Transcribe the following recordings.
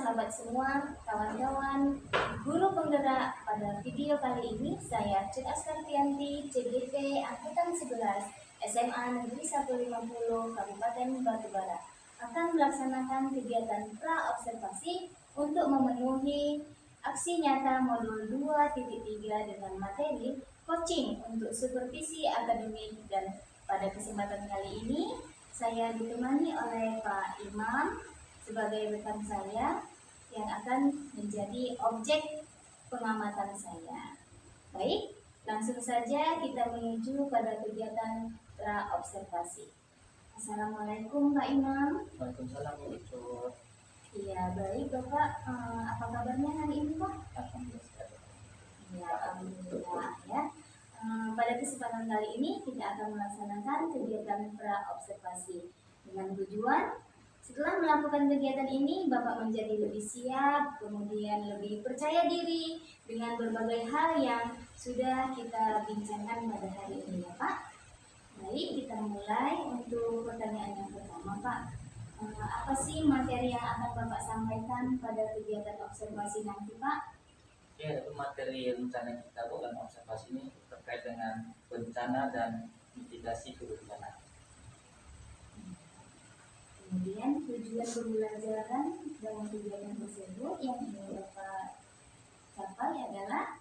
sahabat semua, kawan-kawan, guru penggerak. Pada video kali ini saya Cut Askartianti, CGP Angkatan 11, SMA Negeri 150 Kabupaten Batubara akan melaksanakan kegiatan pra-observasi untuk memenuhi aksi nyata modul 2.3 dengan materi coaching untuk supervisi akademik. Dan pada kesempatan kali ini saya ditemani oleh Pak Imam sebagai rekan saya yang akan menjadi objek pengamatan saya. Baik, langsung saja kita menuju pada kegiatan pra-observasi. Assalamualaikum Pak Imam. Waalaikumsalam Bu Ucur. Iya, baik Bapak. Apa kabarnya hari ini Pak? Alhamdulillah. Ya, alhamdulillah ya. Pada kesempatan kali ini kita akan melaksanakan kegiatan pra-observasi dengan tujuan setelah melakukan kegiatan ini Bapak menjadi lebih siap, kemudian lebih percaya diri dengan berbagai hal yang sudah kita bincangkan pada hari ini ya Pak. Baik, kita mulai untuk pertanyaan yang pertama Pak. Apa sih materi yang akan Bapak sampaikan pada kegiatan observasi nanti Pak? Ya, itu materi rencana kita bukan observasi ini terkait dengan bencana dan mitigasi kebencanaan. Kemudian tujuan pembelajaran dalam kegiatan tersebut yang ingin Bapak capai adalah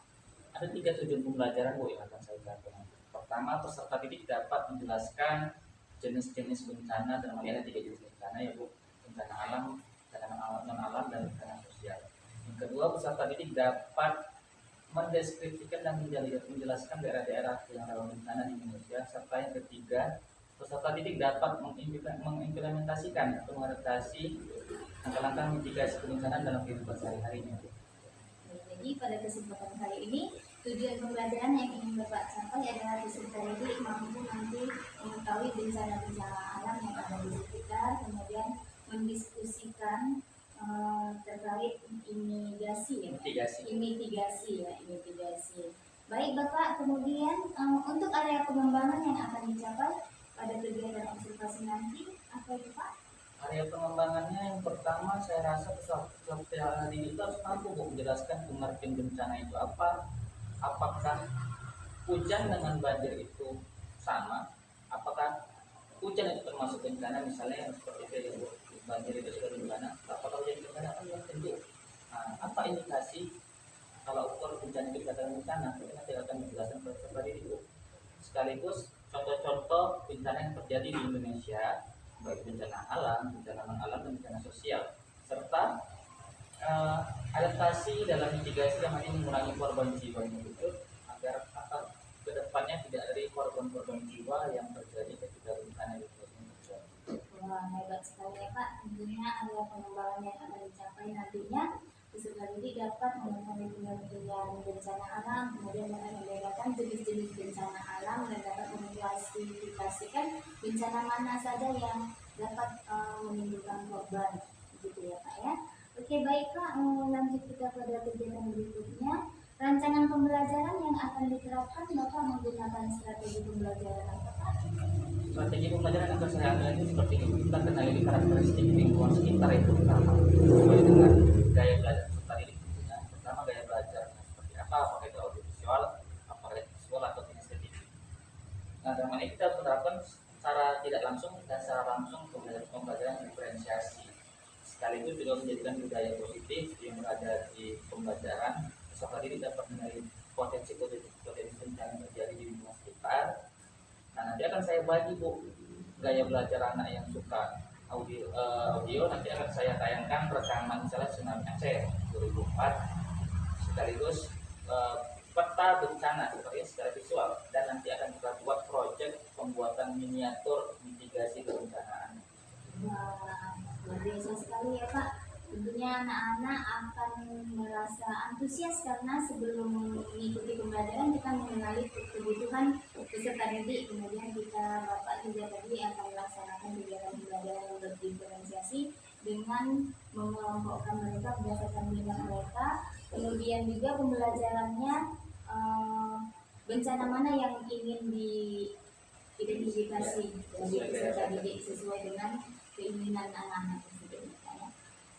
Ada 3 tujuan pembelajaran Bu yang akan saya lakukan. Pertama, peserta didik dapat menjelaskan jenis-jenis bencana, dan ada 3 jenis bencana ya Bu: bencana alam, bencana non alam, dan bencana sosial. Yang kedua, peserta didik dapat mendeskripsikan dan menjelaskan daerah-daerah yang rawan bencana di Indonesia. Serta yang ketiga, peserta didik dapat mengimplementasikan atau mengadaptasi langkah-langkah mitigasi kebencanaan dalam kehidupan sehari-harinya. jadi pada kesempatan kali ini tujuan pembelajaran yang ingin Bapak capai adalah peserta didik mampu nanti mengetahui bencana-bencana alam yang ada di sekitar, kemudian mendiskusikan terkait mitigasi ya. Baik Bapak, kemudian untuk area pengembangan yang akan dicapai pada kegiatan observasi nanti apa itu Pak? Area pengembangannya yang pertama, saya rasa peserta didik itu harus mampu menjelaskan pengertian bencana itu apa. Apakah hujan dengan banjir itu sama? Apakah hujan itu termasuk bencana, misalnya seperti itu ya Bu, banjir itu sudah bencana, apakah hujan bencana? Tentu. Apa indikasi kalau ukur bencana itu dikatakan bencana? Kita nanti akan menjelaskan peserta didik Bu. Sekaligus contoh-contoh bencana yang terjadi di Indonesia, baik bencana alam, bencana non alam, dan bencana sosial, serta adaptasi dalam mitigasi yang nanti mengurangi korban jiwa itu, agar kedepannya tidak ada korban jiwa yang terjadi ketika bencana itu terjadi. Wah, hebat sekali ya Pak. Tentunya area pengembangan yang akan dicapai nantinya peserta didik dapat mengetahui pengertian bencana alam, kemudian membedakan jenis-jenis bencana alam, dan dapat mengklasifikasikan bencana mana saja yang dapat menimbulkan korban, begitu ya Pak ya. Oke baik Pak, lanjut kita pada kegiatan berikutnya. Rancangan pembelajaran yang akan diterapkan Bapak menggunakan strategi pembelajaran apa Pak? Strategi pembelajaran akan saya ambil ini seperti ini: kita kenali karakteristik lingkungan sekitar itu pertama, sesuai dengan gaya belajar peserta didik tentunya. Pertama, gaya belajar seperti apa, apakah itu audiovisual, apakah itu visual atau kinestetik. Nah, dalam ini kita menerapkan secara tidak langsung dan secara langsung pembelajaran diferensiasi, sekaligus juga menjadikan budaya positif yang berada di pembelajaran. Peserta didik dapat mengenali potensi bencana yang terjadi di lingkungan sekitar. Nah, nanti akan saya bagi Bu, gaya belajar anak yang suka audio nanti akan saya tayangkan rekaman misalnya tsunami Aceh 2004, sekaligus peta bencana secara visual, dan nanti akan kita buat proyek pembuatan miniatur mitigasi kebencanaan. Wah, luar biasa sekali ya Pak. Tentunya anak-anak akan merasa antusias karena sebelum mengikuti pembelajaran kita mengenali kebutuhan peserta didik. Kemudian Bapak juga tadi akan melaksanakan kegiatan pembelajaran yang berdiferensiasi dengan mengelompokkan mereka berdasarkan minat mereka. Kemudian juga pembelajarannya bencana mana yang ingin diidentifikasi bagi peserta didik sesuai dengan keinginan anak-anak tersebut.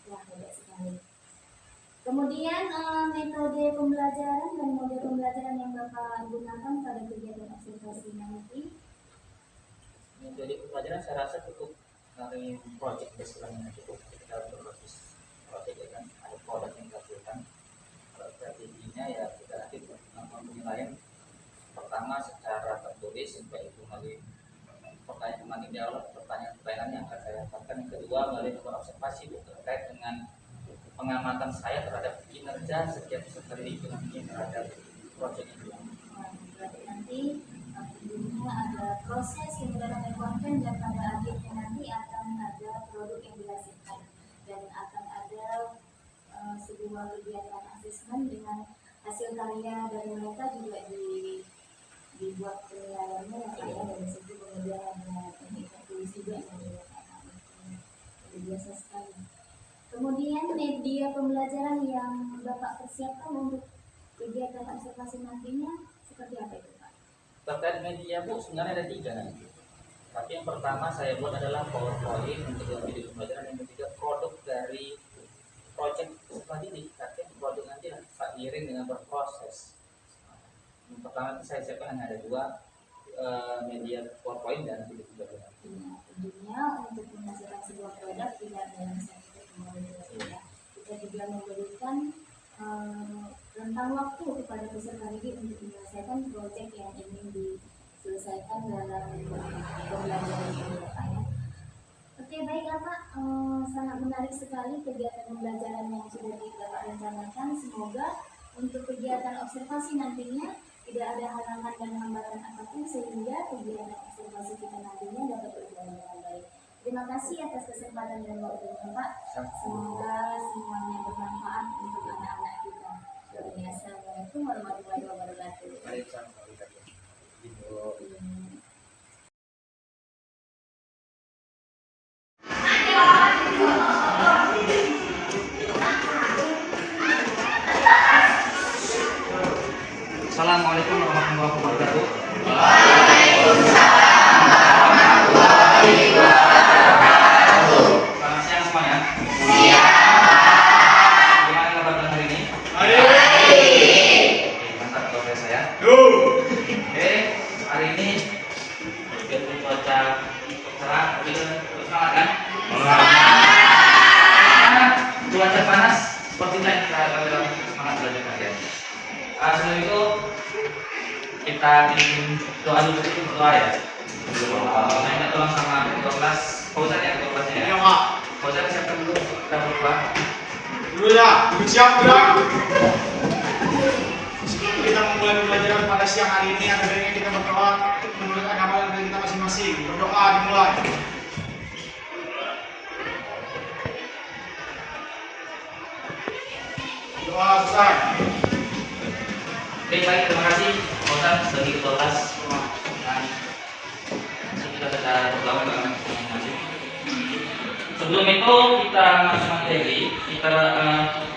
Wah, hebat sekali. Kemudian metode pembelajaran dan model pembelajaran yang Bapak gunakan pada kegiatan observasi nanti. Jadi pembelajaran saya rasa cukup dari project based learning cukup kita berbasis project ya kan, ada produk yang dihasilkan. Kalau strateginya ya kita nanti melakukan penilaian pertama secara tertulis sampai itu melalui pertanyaan nanti dialog pertanyaan yang akan saya dapatkan. Yang kedua melalui observasi terkait dengan pengamatan saya terhadap kinerja setiap peserta didik ini terhadap proyek itu. Berarti nanti tentunya ada proses kemudian ada konten dan pada akhirnya nanti akan ada produk yang dihasilkan dan akan ada sebuah kegiatan asesmen dengan hasil karya dari mereka juga dibuat penilaiannya ya dari situ kemudian ada teknik tertulis juga yang dilakukan. Biasa sekali. Kemudian media pembelajaran yang Bapak persiapkan untuk kegiatan observasi nantinya seperti apa itu Pak? Terkait media Bu sebenarnya ada 3 nanti. Tapi yang pertama saya buat adalah PowerPoint untuk video pembelajaran, yang ketiga produk dari project peserta didik. Artinya produk nanti seiring dengan berproses. Yang pertama saya siapkan hanya ada 2 media PowerPoint dan video pembelajaran. Nah, tentunya untuk menghasilkan sebuah produk tidak dalam satu ya. Kita juga memberikan rentang waktu kepada peserta didik untuk menyelesaikan proyek yang ingin diselesaikan dalam pembelajaran ini Pak ya. Oke baiklah Pak, sangat menarik sekali kegiatan pembelajaran yang sudah Bapak rencanakan. Semoga untuk kegiatan observasi nantinya tidak ada halangan dan hambatan apapun sehingga kegiatan observasi kita nantinya dapat berjalan dengan baik. Terima kasih atas kesempatan dan waktunya Pak. Semoga semuanya bermanfaat untuk anak-anak kita. Assalamualaikum warahmatullahi wabarakatuh. Assalamualaikum warahmatullahi wabarakatuh. Selamat siang semuanya. Gimana kabar hari ini? Mantap progres saya. Oke, hari ini biarpun cuaca cerah, tapi terus semangat kan? Cuaca panas, sepertinya kita akan semangat belajar kalian. Sebelum itu kita bikin doa dulu, berdoa ya. Saya minta tolong sama ketua kelas, Pak Ustadz ya, ketua kelasnya ya. Pak Ustadz siapkan dulu, kita berdoa. Dulu ya, siap gerak. Sebelum kita memulai pembelajaran pada siang hari ini, ada baiknya kita berdoa menurut agama dan kita masing-masing. Berdoa dimulai. Doa selesai. Oke, baik, terima kasih Pak Ustadz sebagai ketua kelas. Kita secara berdoa masing-masing. Sebelum itu kita masuk materi, kita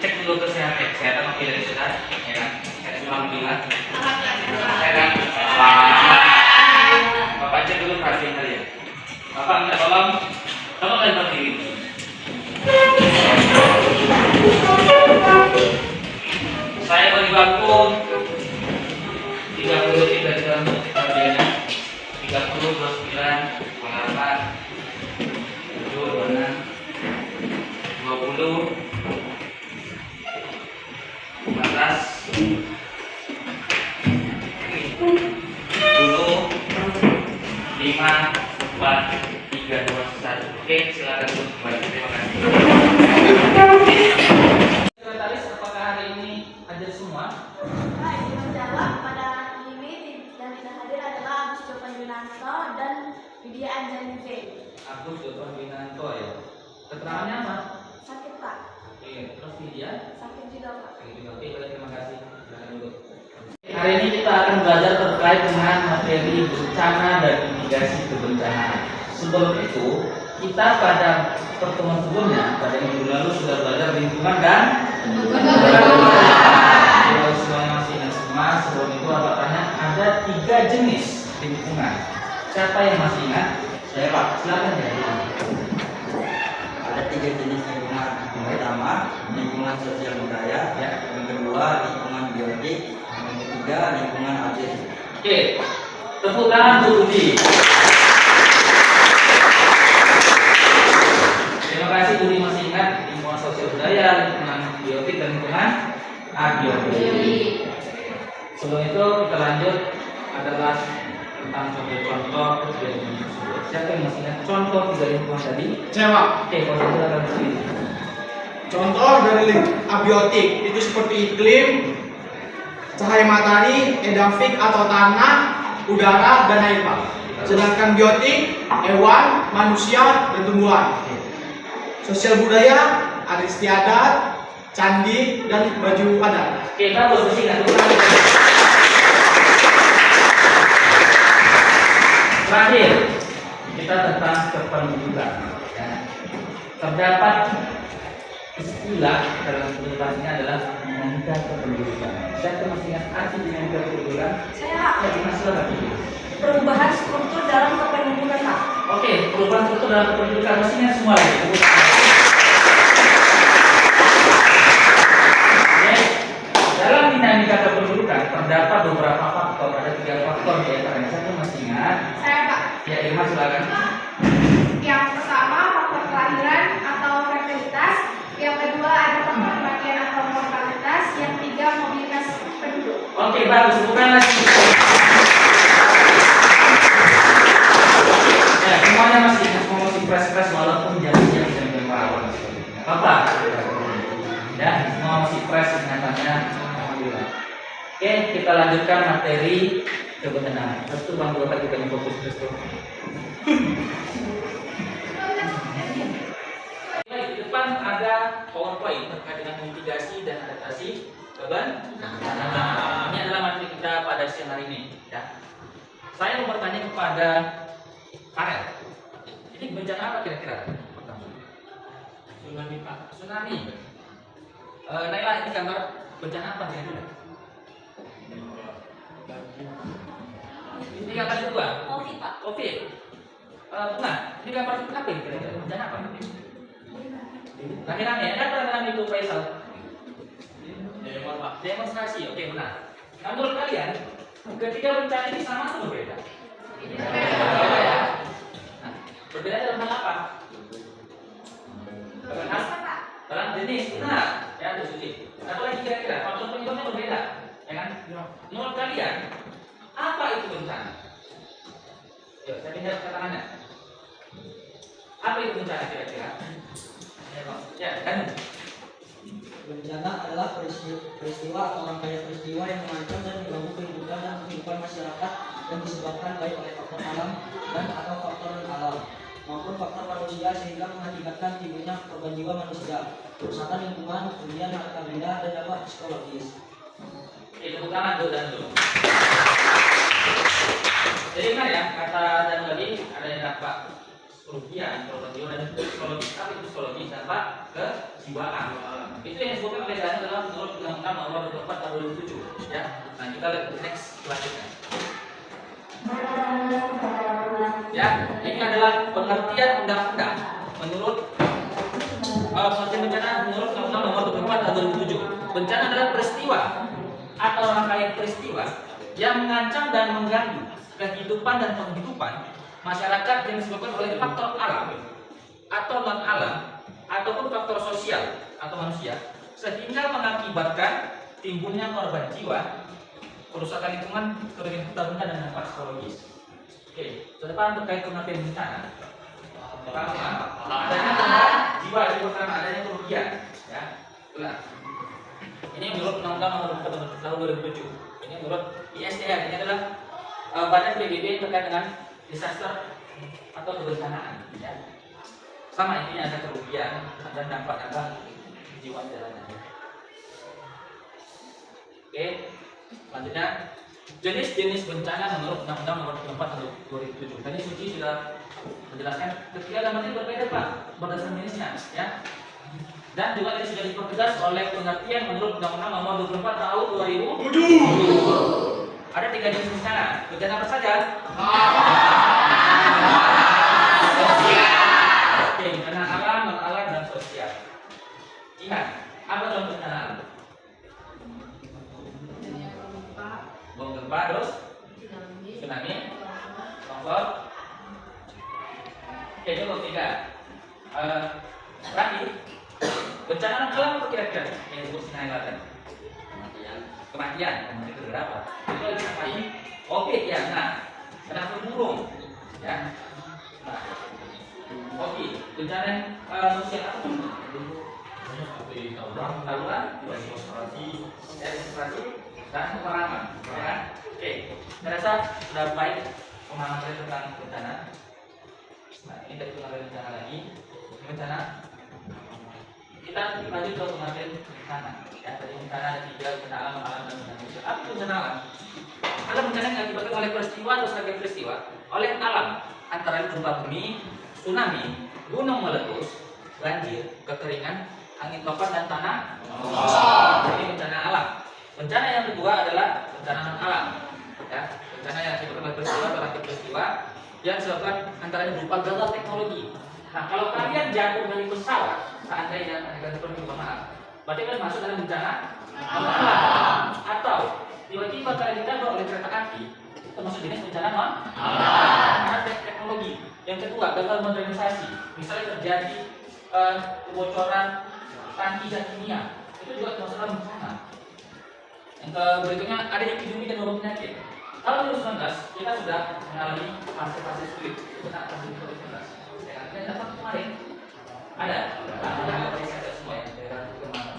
cek dulu kesehatan oke dari Ustaz, ya kan? Alhamdulillah. Ya kan? Bapak cek dulu perhatian kalian. Bapak minta tolong dan berdiri. Saya beri waktu 30 detik dari dalam perhatiannya. 30, 29, 28, 26, 20, 15, 10, 5, 4, 3, 2, 1. Oke, silakan untuk kembali. Terima kasih. Sekretaris, apakah hari ini hadir semua? Pak, izin menjawab pada ini yang tidak hadir adalah Agus Copan Yunanto dan Widya Anjani J. Agus Copan Winanto ya. Keterangannya apa? Sakit Pak, Oke, terus Widya? sakit juga Pak. Oke, baik, terima kasih. Silakan dulu. Hari ini kita akan belajar terkait dengan materi bencana dan mitigasi kebencanaan. Sebelum itu, kita pada pertemuan sebelumnya, pada minggu lalu sudah belajar lingkungan dan kalau semuanya masih ingat semua, sebelum itu apa tanya, ada 3 jenis lingkungan. Siapa yang masih ingat? Saya Pak, silakan ya. Ada 3 jenis lingkungan. pertama lingkungan sosial budaya, yang kedua lingkungan biotik, yang ketiga lingkungan air. Oke, tepuk tangan untuk Budi. Terima kasih Budi masih ingat lingkungan sosial budaya, lingkungan biotik dan lingkungan abiotik. Sebelum itu kita lanjut adalah tentang contoh-contoh dari lingkungan tersebut. Siapa yang masih ingat contoh dari lingkungan tadi? Saya Pak. Oke, kalau silakan sini. Contoh dari abiotik itu seperti iklim, cahaya matahari, edafik atau tanah, udara, dan air Pak. Sedangkan biotik, hewan, manusia, dan tumbuhan. Sosial budaya, adat istiadat, candi, dan baju adat. Oke, bagus bersihkan. Terakhir, kita tentang kependudukan. Ya. Terdapat istilah dalam penjelasan ini adalah dinamika kependudukan. Saya masih ingat arti dinamika kependudukan. Saya Ya, Dimas, silakan. perubahan struktur dalam kependudukan Pak. Oke, perubahan struktur dalam kependudukan mestinya semua ya. Dalam dinamika kependudukan terdapat beberapa faktor, ada 3 faktor di antaranya. Satu masih ingat? Saya Pak. Ya, Irma silakan. Yang pertama faktor kelahiran atau fertilitas, yang kedua ada faktor kematian atau mortalitas, yang ketiga mobilitas penduduk. Oke, bagus. Bukan lagi. Ya, semuanya masih ingat, semua masih fresh walaupun jadinya bisa berperawan. Apa? Ya, semua masih fresh ingatannya. Alhamdulillah. Oke, kita lanjutkan materi kebencanaan. Terus Bang Dua kita yang fokus terus. Baik, di depan ada PowerPoint terkait dengan mitigasi dan adaptasi kebencanaan. Ini adalah materi kita pada siang hari ini. Ya. Saya mau bertanya kepada Karel. Ini bencana apa kira-kira? Tsunami Pak. Tsunami. Naila, ini gambar bencana apa kira-kira? Ini gambar kedua. Covid Pak. Covid. Bunga, ini gambar apa ini kira-kira? Bencana apa? Rame-rame, ada rame-rame itu Faisal. Demonstrasi, oke benar. Nah, menurut kalian, ketika bencana ini sama atau berbeda? Berbeda. Nah, berbeda dalam hal apa? Dalam jenis, benar. Ya, itu suci. Apa lagi kira-kira? Faktor penyebabnya berbeda, ya kan? Menurut kalian, apa itu bencana? Yuk, saya pindah ke tangannya. Apa itu bencana kira-kira? Ya, kan? Bencana adalah peristiwa atau rangkaian peristiwa yang mengancam dan mengganggu kehidupan dan kehidupan masyarakat yang disebabkan baik oleh faktor alam dan atau faktor non-alam maupun faktor manusia sehingga mengakibatkan timbulnya korban jiwa manusia, kerusakan lingkungan, kerugian harta benda dan dampak psikologis. Tepuk tangan tuh dan tuh. Jadi kan ya, kata dan tadi ada yang dampak kerugian, korban jiwa dan psikologis. Tapi psikologis dampak kejiwaan. Itu yang disebutkan oleh Daniel dalam menurut Undang-Undang Nomor 24 Tahun 2007. Ya, nah kita lihat next selanjutnya. Ya, ini adalah pengertian undang-undang menurut pengertian bencana menurut Undang-Undang Nomor 24 Tahun 2007. Bencana adalah peristiwa atau rangkaian peristiwa yang mengancam dan mengganggu kehidupan dan penghidupan masyarakat yang disebabkan oleh faktor alam atau non alam ataupun faktor sosial atau manusia sehingga mengakibatkan timbulnya korban jiwa, kerusakan lingkungan, kerugian harta benda dan dampak psikologis. Oke, depan terkait pengertian bencana. Adanya korban jiwa itu pertama, adanya kerugian, ya. Itulah. Ini menurut Undang-Undang Nomor 24 Tahun 2007. Ini menurut ISDR, ini adalah Badan PBB terkait dengan disaster atau kebencanaan. Ya. Sama intinya ada kerugian dan dampak-dampak jiwa jalannya. Oke, selanjutnya jenis-jenis bencana menurut Undang-Undang Nomor 24 Tahun 2007. Tadi Suci sudah menjelaskan ketiga gambar ini berbeda Pak berdasarkan jenisnya, ya. Dan juga ini sudah dipertegas oleh pengertian menurut Undang-Undang Nomor 24 Tahun 2007. Ada 3 jenis bencana. Bencana apa saja? Oke, bencana alam, non alam dan sosial. gempa, terus tsunami, longsor. Oke, cukup 3. Terakhir, bencana alam apa kira-kira yang disebut sinayatan? Kematian. Kemudian berapa? Itu lagi ngapain? Oke, ya. Nah, kenapa burung? Ya. Nah, oke, bencana sosial apa tuh? Tawuran, demonstrasi, dan peperangan. Ya kan? Oke, saya rasa sudah baik pemahaman saya tentang bencana. Nah, ini tadi pengertian bencana lagi. Bencana. Kita lanjut ke pengertian bencana. Ya, tadi bencana ada 3, bencana alam, dan bencana sosial. Apa itu bencana alam? Ada bencana yang diakibatkan oleh peristiwa atau serangkaian peristiwa oleh alam, antara gempa bumi, tsunami, gunung meletus, banjir, kekeringan, angin topan dan tanah. Ini bencana alam. Bencana yang kedua adalah bencana non alam. Ya, bencana yang diakibatkan oleh peristiwa atau serangkaian peristiwa yang disebabkan antara berupa gagal teknologi. Nah, kalau kalian jatuh dari pesawat, seandainya ada seperti itu, maaf, berarti kalian masuk dalam bencana non alam. Atau tiba-tiba kalian ditabrak oleh kereta api, itu termasuk jenis bencana non alam karena teknologi. Yang kedua, gagal modernisasi. Misalnya terjadi kebocoran tangki dan kimia, itu juga termasuk dalam bencana. Yang berikutnya ada epidemi dan wabah penyakit. Tahun 2019 kita sudah mengalami fase-fase sulit. Itu tak fase 2019. Yang dapat kemarin ada semua ya, daerah kemana.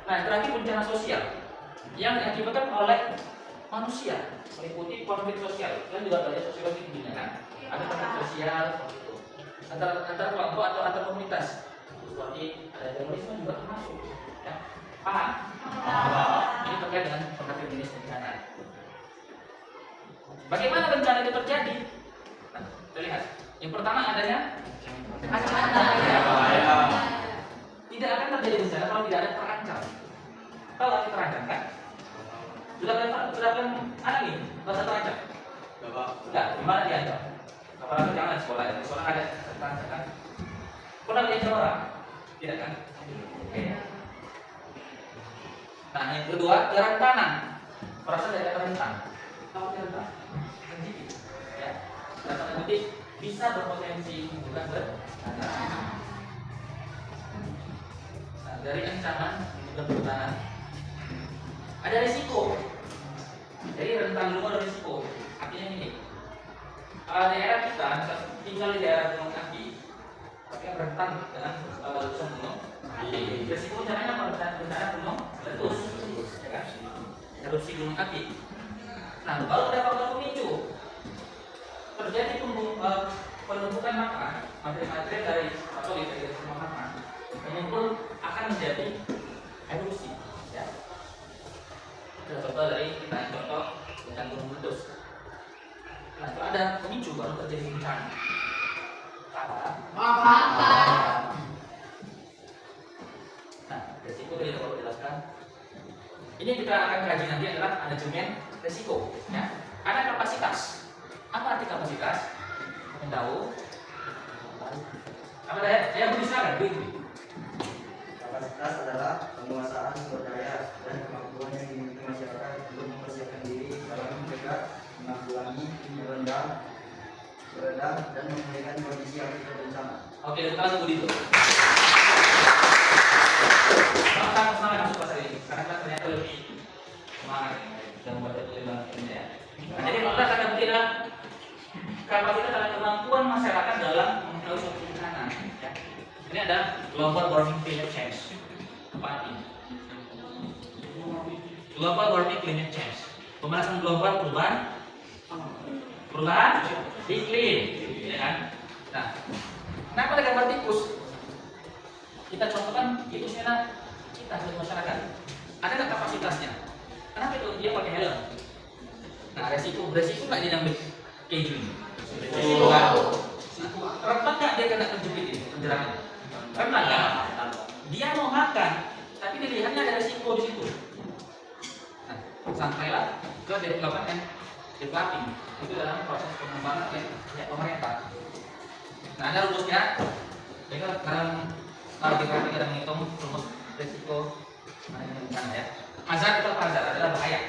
Nah, terakhir bencana sosial yang diakibatkan oleh manusia, meliputi konflik sosial. Kan juga belajar sosiologi di dunia kan? Ada konflik sosial antar kelompok atau antar komunitas. Seperti ada terorisme juga termasuk. Ya. Paham? Ini terkait dengan pengertian jenis bencana. Bagaimana bencana itu terjadi? Nah, kita lihat. Yang pertama adanya ancaman. Tidak akan terjadi bencana kalau tidak ada terancam. Kalau ada terancam kan? Sudah kalian ada nih bahasa terancam? Enggak. Gimana diancam? Apalagi jangan sekolah. Sekolah ada terancam kan? Pernah diancam orang? Tidak kan? Oke. Nah, yang kedua kerentanan. Merasa tidak rentan. Kalau rentan, sensitif. Ya. Dalam tanda kutip bisa berpotensi juga bencana. Nah, dari ancaman juga pertahanan. Ada risiko. Jadi rentan dulu ada risiko. Artinya ini. Daerah kita tinggal di daerah gunung api, tapi yang rentan dengan letusan gunung. Risiko bencananya apa? Bencana gunung letus, ya kan? Erupsi gunung api. Nah, kalau ada faktor pemicu, terjadi penumpukan magma, materi-materi dari solid dari semua magma, mengumpul akan menjadi erupsi. Ya. Contoh dari kita contoh dengan gunung meletus. Nah, kalau ada pemicu baru terjadi bencana. Nah, resiko tadi dapat dijelaskan. Ini kita akan kaji nanti adalah manajemen resiko. Ya. Ada kapasitas. Apa arti kapasitas? Kalian tahu? Apa saya bisa begini. Kapasitas adalah penguasaan sumber daya dan kemampuan yang dimiliki masyarakat untuk mempersiapkan diri dalam mencegah, menanggulangi, meredam, dan memulihkan kondisi yang bencana. Oke, kita tunggu dulu. Semangat masuk pasal ini karena kita ternyata lebih semangat dan membaca tulisan ini ya. Nah, jadi kita akan berkira kapasitas adalah kemampuan masyarakat dalam mengetahui suatu bencana. Ya. Ini ada global warming climate change. Apa ini? Global warming climate change. Pemanasan global perubahan iklim, ya kan? Nah, kenapa ada gambar tikus? Kita contohkan tikusnya kita sebagai masyarakat. Ada nggak kapasitasnya? Kenapa itu dia pakai helm? Nah, resiko nggak dia ngambil keju ini? Resiko kan? Rentan nggak dia kena penjepit ini, penjerangan? Rentan kan? Dia mau makan, tapi dilihatnya ada resiko di situ. Nah, sampailah ke development developing itu dalam proses pengembangan oleh pemerintah. Nah, ada rumusnya. Jadi dalam developing kita menghitung rumus risiko manajemen bencana ya. Azab itu apa azab adalah bahaya.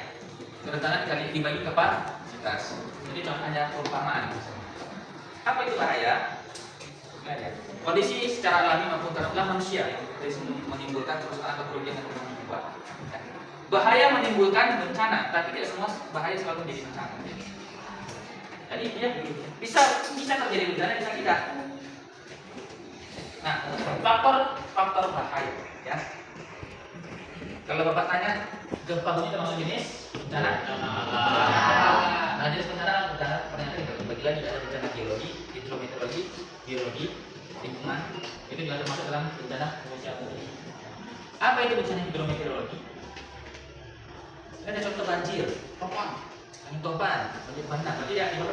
Kita bencana dibagi kapasitas. Jadi hanya perumpamaan. Apa itu bahaya? Kondisi secara alami maupun karena manusia yang menimbulkan kerusakan atau kerugian yang berubah. Bahaya menimbulkan bencana, tapi tidak semua bahaya selalu menjadi bencana. Jadi dia bisa terjadi bencana, bisa tidak. Nah, faktor bahaya, ya. Kalau Bapak tanya, gempa bumi termasuk jenis bencana? Nah, jenis bencana ternyata dibagi lagi, ada bencana geologi, hidrometeorologi, biologi, lingkungan. Itu juga termasuk dalam bencana manusia. Apa itu bencana hidrometeorologi? Ada contoh banjir, angin topan, banjir bandang. Berarti ya di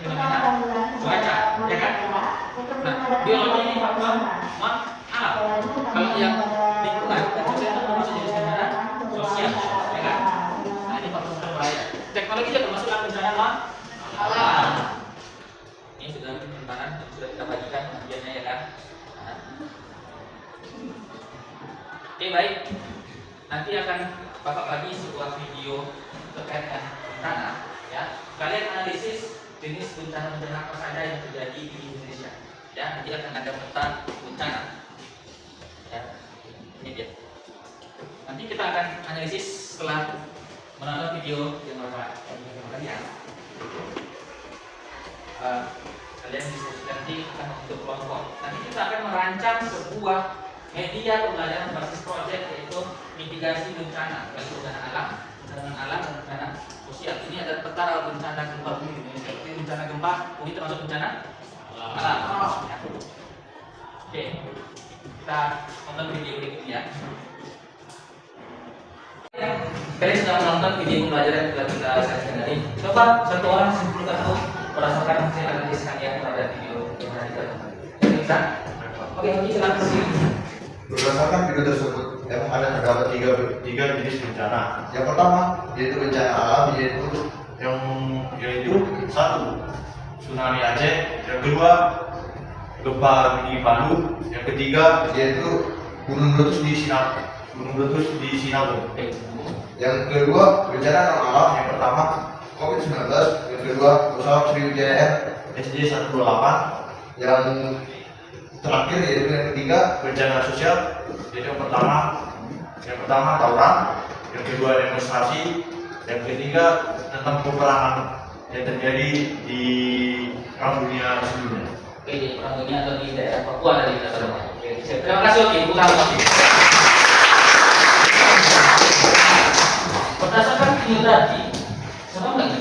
mana fenomena cuaca, ya kan? Nah, biologi ini faktor alam. Kalau yang lingkungan, sosial itu termasuk jenis bencana sosial, ya kan? Nah, ini faktor berbahaya. Teknologi juga termasuk dalam bencana alam. Ini sudah penanganan yang sudah kita bagikan bagiannya, ya kan? Nah. Oke, baik. Nanti akan Bapak bagi sebuah video terkait dengan bencana, ya. Kalian analisis jenis bencana-bencana apa saja yang terjadi di Indonesia, ya. Nanti akan ada peta bencana, ya. Ini dia. Nanti kita akan analisis setelah menonton video yang Bapak kalian. Kalian diskusikan nanti akan untuk kelompok. Nanti kita akan merancang sebuah media pembelajaran berbasis proyek, yaitu mitigasi bencana, baik bencana alam dan bencana sosial. Ini ada peta bencana gempa bumi. Seperti bencana gempa bumi termasuk bencana alam. Ya. Oke, kita nonton video berikutnya. Kalian sudah menonton video pembelajaran yang telah kita sajikan tadi. Coba satu orang simpulkan tuh berdasarkan hasil analisis kalian terhadap video yang telah kita tonton. Bisa? Oke, silakan. Berdasarkan video tersebut, terdapat tiga jenis bencana. Yang pertama yaitu bencana alam, yaitu satu tsunami Aceh, yang kedua gempa di Palu, yang ketiga yaitu gunung meletus di Sinabung. Yang kedua bencana non alam, yang pertama COVID-19, yang kedua pesawat Sriwijaya Air SJ128, yang terakhir yaitu yang ketiga bencana sosial, yaitu yang pertama tawuran, yang kedua demonstrasi, yang ketiga tentang peperangan yang terjadi di perang dunia sebelumnya. Oke, di perang dunia atau di daerah Papua tadi kita sudah. Terima kasih. Oke, bukan lagi. Berdasarkan video tadi, sama nggak ini?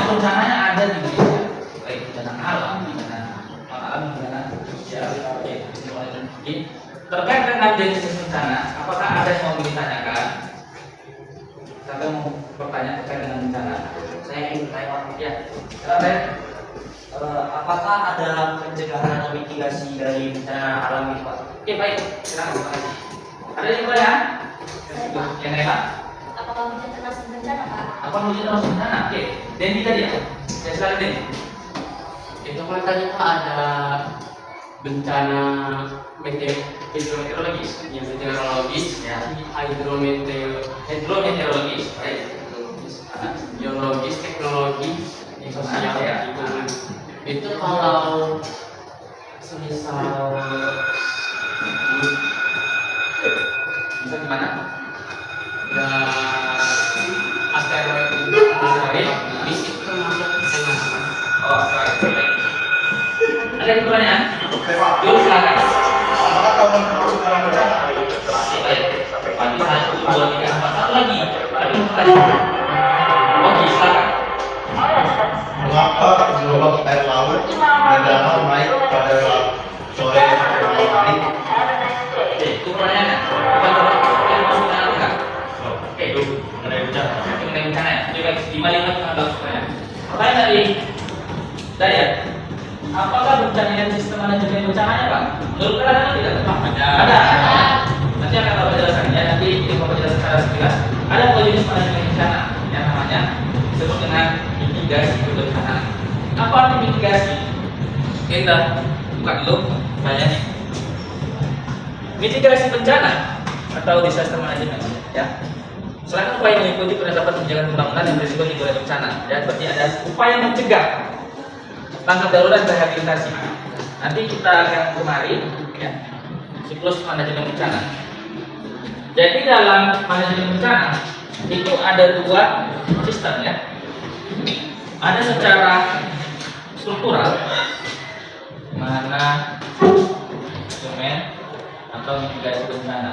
Rencananya ada di Indonesia, baik bencana alam, bencana sosial. Oke. Terkait dengan jenis bencana, apakah ada yang mau ditanyakan? Saya mau bertanya terkait dengan bencana. Saya ingin bertanya, Ya, silakan. apakah ada pencegahan atau mitigasi dari bencana alam ini, Pak? Oke, baik. Silakan. Terima kasih. Ada yang bertanya? Yang lain, Pak? Apakah hujan termasuk bencana, Pak? Apa hujan termasuk bencana? Oke, Dendi tadi ya. Ya, silakan Dendi. Itu kan tadi Pak ada bencana hidrometeorologis, yang meteorologis, Ya. hidrometeorologis, geologis, teknologi, sosial, Ya. itu kalau semisal Bisa gimana? ya asteroid fisik termasuk bencana. Oh, baik. Ada yang pertanyaan? Pak, Yuk, silakan. apakah tahun termasuk dalam bencana? Baik. Pagi 1, 2, 3, 4, satu lagi. Ada yang pertanyaan? Oke, silakan. Mengapa gelombang air laut dan danau naik pada sore sampai malam hari? Oke, itu pertanyaannya. Bukan yang masuk bencana enggak? Oke, Itu mengenai bencana. mengenai bencana ya. Jadi baik, 5 kita bahas pertanyaan. Pertanyaan dari Dayat. Apakah bencana dan sistem manajemen bencananya, Pak? Menurut kalian ada tidak? Ada. Nanti akan Bapak jelaskan ya. Nanti ini Bapak jelaskan secara sekilas. Ada dua jenis manajemen bencana yang namanya disebut dengan mitigasi kebencanaan. Apa arti mitigasi? Kita buka dulu pertanyaannya. Mitigasi bencana atau disaster management, ya. Selain upaya mengikuti penetapan kebijakan pembangunan yang berisiko timbulnya bencana, dan berarti ada upaya mencegah tanggap darurat dan rehabilitasi. Nanti kita akan kemari ya, siklus manajemen bencana. Jadi dalam manajemen bencana itu ada dua sistem ya. Ada secara struktural, mana instrumen atau mitigasi bencana.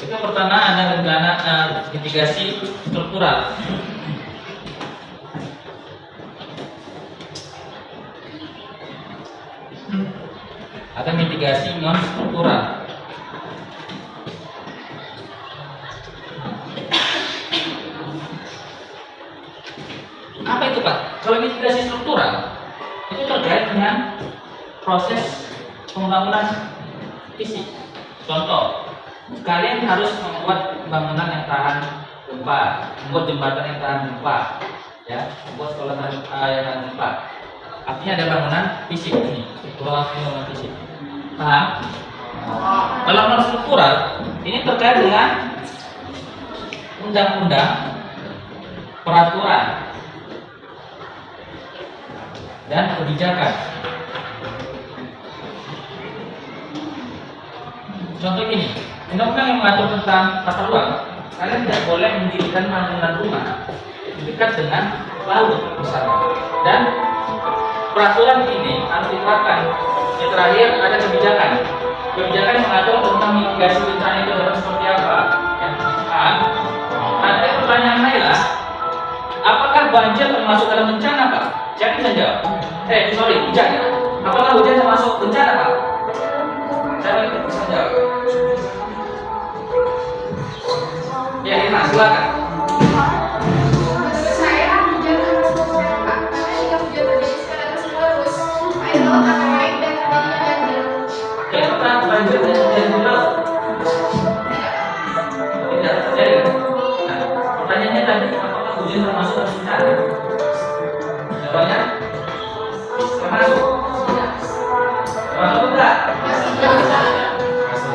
Itu yang pertama ada rencana mitigasi struktural. Ada mitigasi non struktural. Apa itu Pak? Kalau mitigasi struktural itu terkait dengan proses pembangunan fisik. Contoh, kalian harus membuat bangunan yang tahan gempa, membuat jembatan yang tahan gempa, ya, membuat sekolah yang tahan gempa. Artinya ada bangunan fisik ini, struktural bangunan fisik. Paham? Kalau non struktural ini terkait dengan undang-undang, peraturan, dan kebijakan. Contoh gini, undang-undang yang mengatur tentang tata ruang, kalian tidak boleh mendirikan bangunan rumah dekat dengan laut misalnya. Dan peraturan ini harus diterapkan. Yang terakhir ada kebijakan. Kebijakan yang mengatur tentang mitigasi bencana itu harus seperti apa? Ya, ada pertanyaan Naila, apakah banjir termasuk dalam bencana Pak? Jadi bisa jawab. Hujan ya. Apakah hujan termasuk bencana Pak? Saya bisa jawab. Ya, Irma, silakan. Menurut saya hujan termasuk bencana Pak, karena jika hujan terjadi secara terus-menerus, air laut akan naik dan terjadinya banjir. Oke, apakah banjir terjadi di laut? Tidak terjadi. Nah, pertanyaannya tadi, apakah hujan termasuk dalam bencana? Jawabannya termasuk. Termasuk enggak?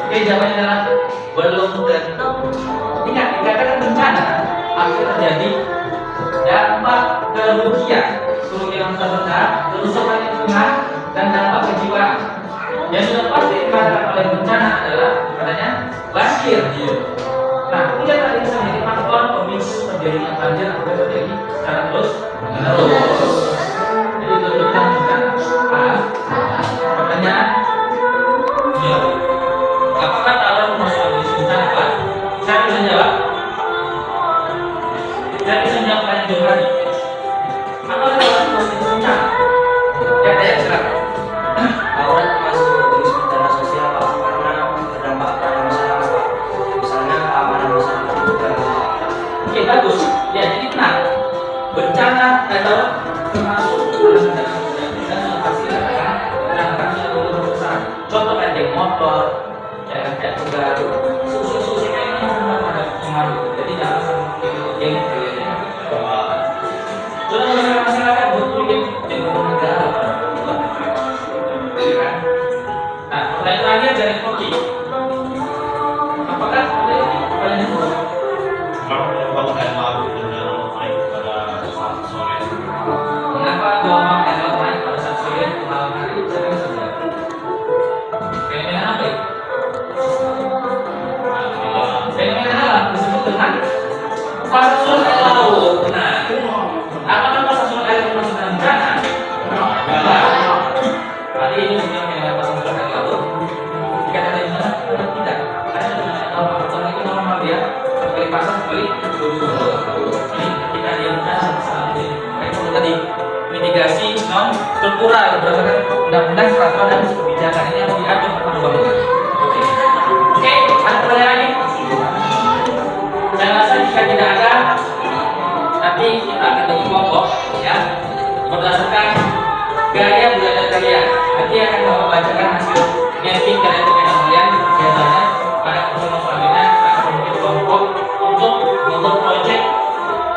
Oke, jawabannya adalah belum tentu. Ingat, dikatakan bencana akan terjadi dampak kerugian harta benda, kerusakan lingkungan, dan dampak kejiwaan. Yang sudah pasti dikatakan oleh bencana adalah katanya banjir. Nah, hujan tadi bisa menjadi faktor pemicu terjadinya banjir atau terjadi secara terus menerus. Jadi itu kita bencana. Pertanyaan? Ya. Apakah kalau masuk definisi bencana Pak? Saya bisa jawab. Saya bisa jawab pertanyaan jauh lagi. Apakah kalau masuk bencana? Ya, silakan. Aurat termasuk jenis bencana sosial Pak, karena berdampak pada masyarakat Pak. Misalnya keamanan masyarakat juga. Oke, bagus. Ya, jadi benar. Bencana atau termasuk dalam bencana sosial dan sudah pasti akan berdampak sudah besar. Contoh kayak geng motor, ya kayak juga susu kayak ini semua ada pengaruh. Jadi jangan sampai geng sudah masyarakat betul geng negara. Nah, pertanyaannya dari kopi. Apakah ada ini pertanyaan? Kalau air laut cenderung naik pada saat sore. Mengapa gelombang air laut naik pada saat sore malam hari? Saya saja. Fenomena apa itu? Fenomena alam disebut dengan pasang air laut. Nah, apakah pasang air laut masuk dalam bencana? Enggak. Tadi ini sudah fenomena pasang air laut. Jika ada di mana? Tidak. Karena fenomena normal. Kalau itu normal dia sekali pasang sekali ini ketika dia bencana saat ini. Itu tadi mitigasi non struktural berdasarkan undang-undang, peraturan dan kebijakan ini yang diatur pada bangunan. Oke, ada pertanyaan lagi? Saya rasa jika tidak ada, nanti kita akan bagi kelompok ya berdasarkan gaya belajar kalian. Nanti akan membacakan hasil mapping kalian dengan kalian biasanya pada pertemuan selanjutnya akan membentuk kelompok untuk membuat proyek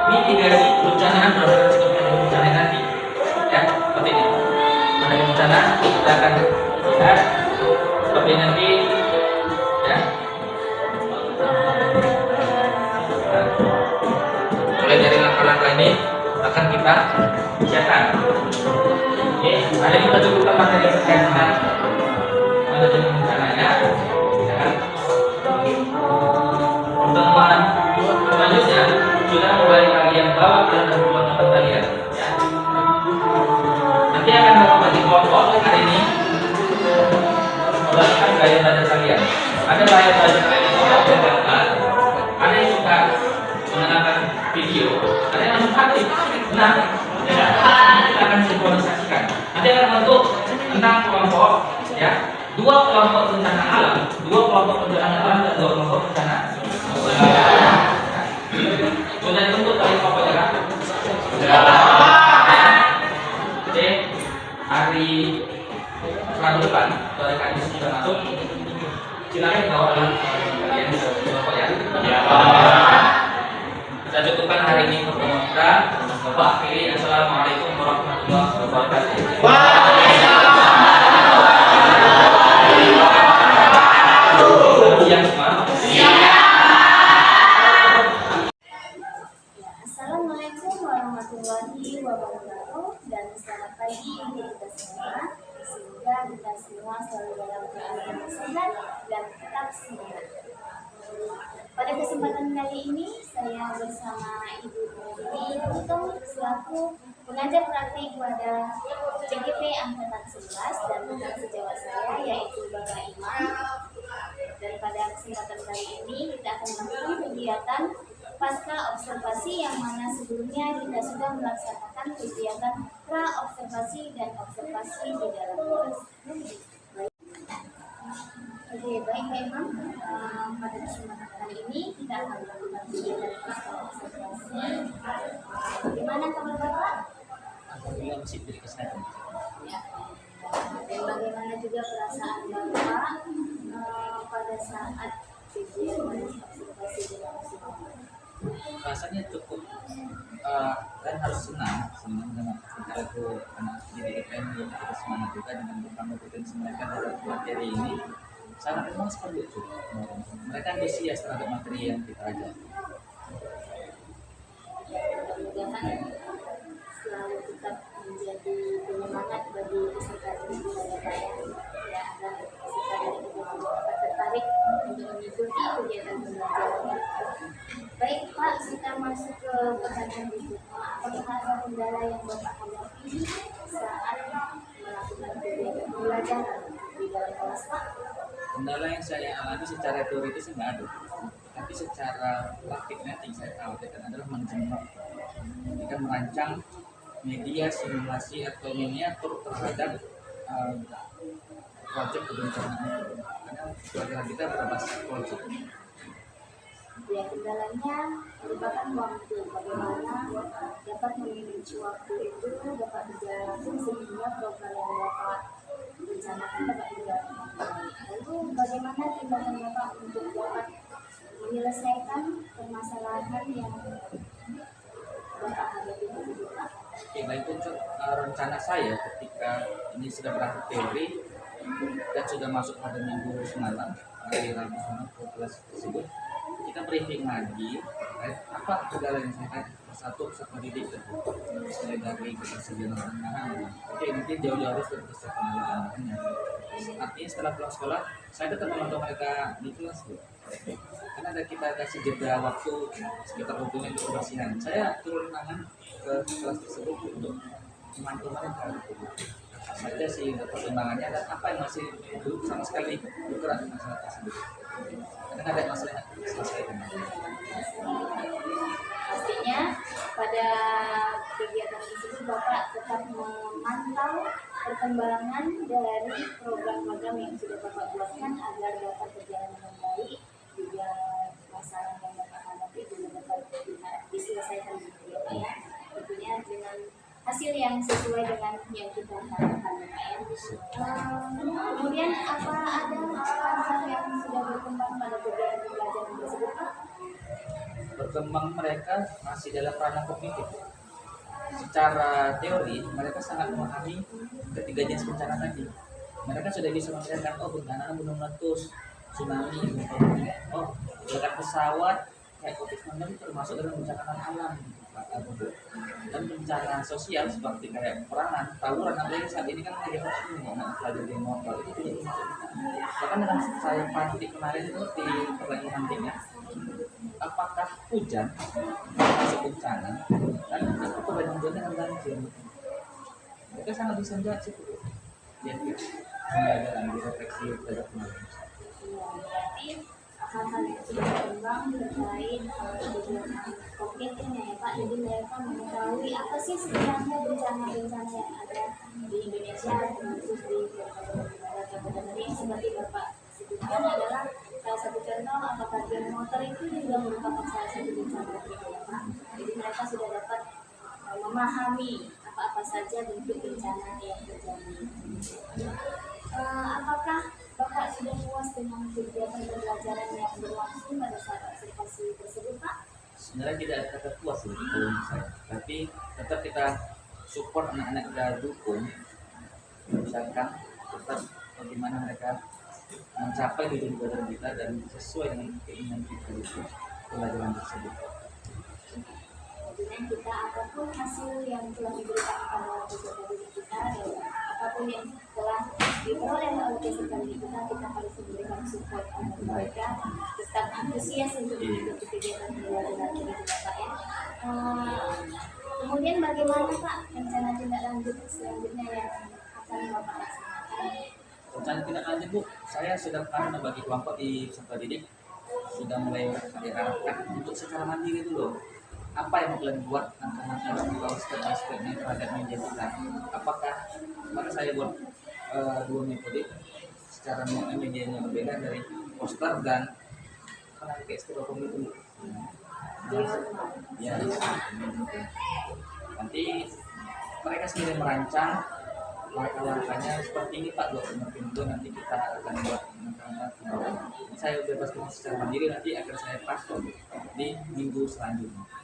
mitigasi bencana berdasarkan sikap bencana nanti ya seperti ini. Pada bencana kita akan lihat tentang kesehatan. Oke, ada kita cukupkan materi kesehatan manajemen bencananya. Ya kan? Pertemuan selanjutnya sudah mulai kalian bawa ke dalam kelompok kalian. Ya. Nanti akan bapak bagi kelompok hari ini melakukan gaya belajar kalian. Ada gaya belajar kalian yang suka mendengarkan, ada yang suka mendengarkan video, ada yang langsung aktif. Nah, kita akan sinkronisasikan. Nanti akan bentuk tentang kelompok, ya, 2 kelompok bencana alam, 2 kelompok bencana alam dan 2 kelompok bencana. Sudah dibentuk tadi kelompoknya kan? Oke, hari Rabu depan, kalau kalian sudah masuk, silakan bawa kalian ke kelompok ya. Kita cukupkan hari ini pertemuan kita. Bapak akhiri, assalamualaikum warahmatullahi wabarakatuh. Siang semua. Assalamualaikum warahmatullahi wabarakatuh dan selamat pagi untuk kita semua. Semoga kita semua selalu dalam keadaan yang sehat dan tetap semangat. Pada kesempatan kali ini saya bersama Ibu Putri Untung selaku pengajar praktik pada CGP Angkatan 11 dan rekan sejawat saya yaitu Bapak Iman. Dan pada kesempatan kali ini kita akan melakukan kegiatan pasca observasi yang mana sebelumnya kita sudah melaksanakan kegiatan pra observasi dan observasi di dalam kelas. Oke, baik Pak Imam. Pada kesempatan kali ini kita akan melakukan kegiatan pasca observasi. Bagaimana kabar Bapak? Alhamdulillah masih diberi kesehatan. Ya. Dan bagaimana juga perasaan Bapak pada saat kegiatan observasi di dalam kelas? Rasanya cukup kan harus senang dengan kita itu anak didik kita yang kita semangat juga dengan kompetensi mereka dalam materi ini sangat memang seperti itu. Mereka antusias terhadap materi yang kita ajar. Mudah-mudahan selalu tetap menjadi penyemangat bagi peserta didik ya agar peserta didik dapat tertarik untuk mengikuti kegiatan pembelajaran. Baik Pak, kita masuk ke pertanyaan berikutnya. Apakah ada kendala yang Bapak hadapi saat melakukan kegiatan pembelajaran di dalam kelas Pak? Kendala yang saya alami secara teoritis nggak ada, tapi secara praktik nanti saya khawatirkan adalah manajemen waktu. Ketika merancang media simulasi atau miniatur terhadap proyek kebencanaan, karena pelajaran kita berbasis proyek. Ya, kendalanya merupakan waktu. Bagaimana dapat memanage waktu itu dapat berjalan sehingga program yang Bapak rencanakan dapat berjalan. Lalu bagaimana tindakan Bapak untuk dapat menyelesaikan permasalahan yang Bapak hadapi tersebut? Oke, baik untuk rencana saya ketika ini sudah berakhir teori dan sudah masuk pada minggu semalam, hari Rabu semalam ke kelas tersebut, kita briefing lagi apa kendala yang saya satu peserta didik mulai dari ketersediaan tantangan. Oke, nanti jauh-jauh harus dari ketersediaan tantangannya. Artinya setelah pulang sekolah saya tetap memantau mereka di kelas, karena ada kita kasih jeda waktu sekitar 20 menit kebersihan. Saya turun tangan ke kelas tersebut untuk memantau mereka. Saja sih pertimbangannya dan apa yang masih belum sama sekali bergerak di masalah tersebut. Karena ada masalah yang selesaikan. Pastinya pada kegiatan tersebut Bapak tetap memantau perkembangan dari program-program yang sudah Bapak buatkan agar dapat berjalan dengan baik, juga masalah yang Bapak hadapi juga dapat diselesaikan gitu ya. Tentunya dengan hasil yang sesuai dengan yang kita harapkan ya. Kemudian apa ada hal yang sudah berkembang pada kegiatan pembelajaran tersebut Pak? Berkembang mereka masih dalam ranah kognitif. Secara teori mereka sangat memahami ketiga jenis bencana tadi. Mereka sudah bisa membedakan bencana gunung meletus, tsunami, ledakan pesawat, kayak COVID-19 termasuk dalam bencana alam. dan bencana sosial seperti kayak peperangan, tawuran, apalagi saat ini kan lagi anak pelajar di motor itu juga termasuk. Bahkan dengan saya pantik kemarin itu di pertanyaan nantinya, apakah hujan masuk bencana dan itu kebetulan dengan banjir. Mereka sangat bisa menjawab sih itu. Ya, pembelajaran direfleksi terhadap kemarin. Berarti hal-hal yang sudah berkembang terkait kebijakan COVID ini ya Pak, jadi mereka mengetahui apa sih sebenarnya bencana-bencana yang ada di Indonesia, termasuk di beberapa negara ini seperti Bapak sebutkan adalah salah satu contoh apakah geng motor itu juga merupakan salah satu bencana gitu ya Pak. Jadi mereka sudah dapat memahami apa-apa saja bentuk bencana yang terjadi. Apakah Bapak sudah puas dengan kegiatan pembelajaran yang berlangsung pada saat observasi tersebut, Pak? Sebenarnya tidak ada kata puas sih kalau menurut saya, tapi tetap kita support anak-anak, kita dukung, misalkan tetap bagaimana mereka mencapai tujuan pelajaran kita dan sesuai dengan keinginan kita itu pelajaran tersebut. Dengan kita apapun hasil yang telah diberikan kepada peserta didik kita dan apapun yang telah diperoleh oleh peserta didik kita harus memberikan support agar mereka tetap antusias untuk mengikuti kegiatan pembelajaran ini Pak ya. Kemudian bagaimana Pak rencana tindak lanjut selanjutnya yang akan Bapak laksanakan? Rencana tindak lanjut Bu, saya sudah membagi kelompok di peserta didik, sudah mulai diarahkan untuk secara mandiri dulu. Apa yang kalian buat langkah-langkah atau step by stepnya terhadap media kita? Apakah maka saya buat dua metode secara medianya berbeda dari poster dan kayak styrofoam itu. Ya, nanti mereka sendiri merancang langkah-langkahnya seperti ini Pak, buat pintu nanti kita akan buat langkah-langkah. Saya bebaskan secara mandiri, nanti akan saya pasto di minggu selanjutnya.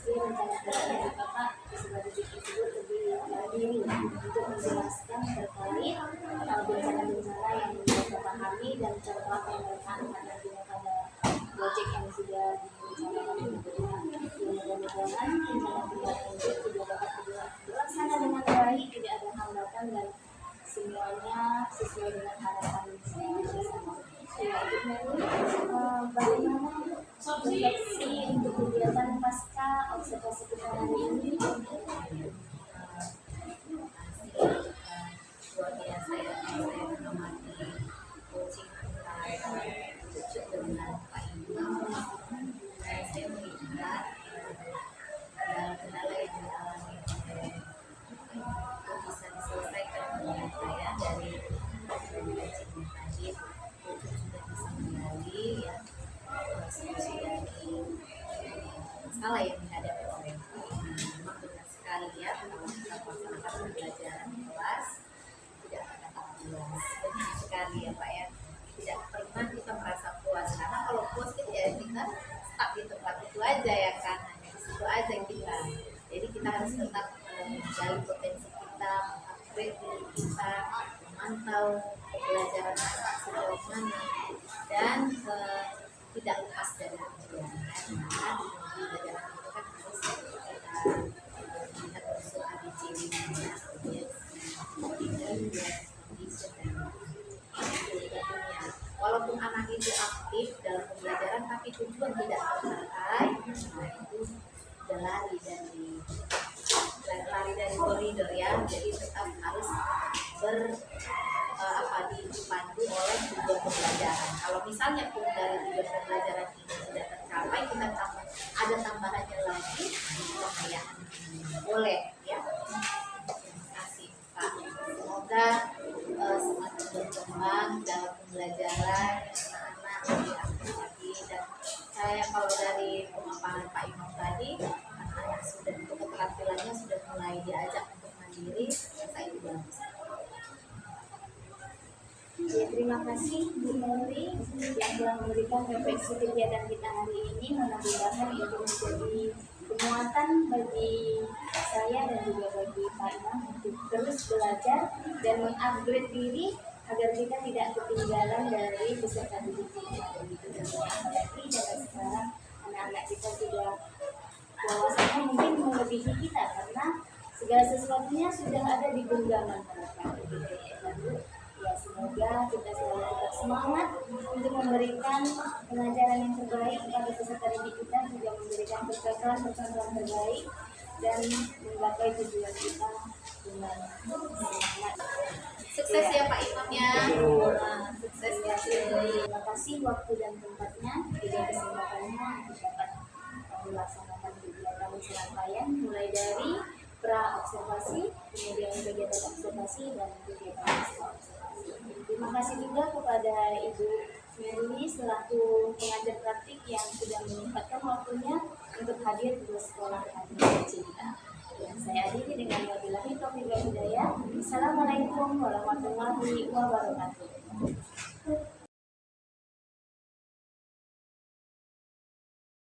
Rencana kerja Bapak sebagai tersebut lebih mandiri untuk menjelaskan terkait bencana-bencana yang mereka pahami dan contoh pemerintahan pada proyek yang sudah direncanakan mudah-mudahan rencana-rencana itu juga dapat dilaksanakan dengan baik, tidak ada hambatan dan semuanya sesuai dengan harapan bersama. Ya, bagaimana refleksi untuk kegiatan pasca observasi kita hari ini? Luar biasa ya, saya mengamati coaching antara Cucu dengan Pak Imam. Saya melihat kendala yang dialami oleh itu bisa diselesaikan dengan saya dari coaching tadi. Cucu sudah bisa menggali ya solusi dari masalah yang dihadapi oleh Pak Imam. Memang benar sekali ya, kalau kita melaksanakan pembelajaran di kelas tidak pernah puas. Benar sekali ya Pak ya, tidak pernah kita merasa puas, karena kalau puas kita ya kita stuck di tempat itu aja ya kan, hanya di situ aja kita. Jadi kita harus tetap menggali potensi kita, mengupgrade diri kita, memantau pembelajaran anak sejauh mana, dan tidak lepas dari tujuan. Karena di pembelajaran itu kan harus kita lihat unsur ABCD-nya, walaupun anak itu aktif dalam pembelajaran tapi tujuan tidak tercapai, nah itu sudah lari dari koridor ya. Jadi tetap harus dipandu oleh tujuan pembelajaran. Kalau misalnya pun dari tujuan pembelajaran ini sudah tercapai, kita ada tambahannya lagi, ya boleh ya. Terima kasih Pak. Semoga semakin berkembang dalam pembelajaran anak-anak lebih aktif lagi. Dan saya kalau dari pemaparan Pak Imam tadi, anak-anak sudah keterampilannya sudah mulai diajak untuk mandiri, saya itu bagus. Ya, terima kasih Bu Nuri yang telah memberikan refleksi kegiatan kita hari ini. Mudah-mudahan itu menjadi penguatan bagi saya dan juga bagi Pak Imam untuk terus belajar dan mengupgrade diri agar kita tidak ketinggalan dari peserta didik kita. Begitu dan apalagi zaman sekarang anak-anak kita sudah wawasannya mungkin melebihi kita karena segala sesuatunya sudah ada di genggaman mereka. Lalu ya semoga kita selalu tetap semangat untuk memberikan pengajaran yang terbaik kepada peserta didik kita, juga memberikan percontohan terbaik dan menggapai tujuan kita dengan semangat. Sukses ya Pak Imamnya. Sukses ya. Terima kasih waktu dan tempatnya, juga kesempatannya untuk dapat melaksanakan kegiatan serangkaian mulai dari pra observasi, kemudian kegiatan observasi dan kegiatan observasi. Terima kasih juga kepada Ibu Meruli selaku pengajar praktik yang sudah menyempatkan waktunya untuk hadir di sekolah kami Cinta. Yang saya akhiri dengan wabillahi taufiq wal hidayah. Assalamualaikum warahmatullahi wabarakatuh.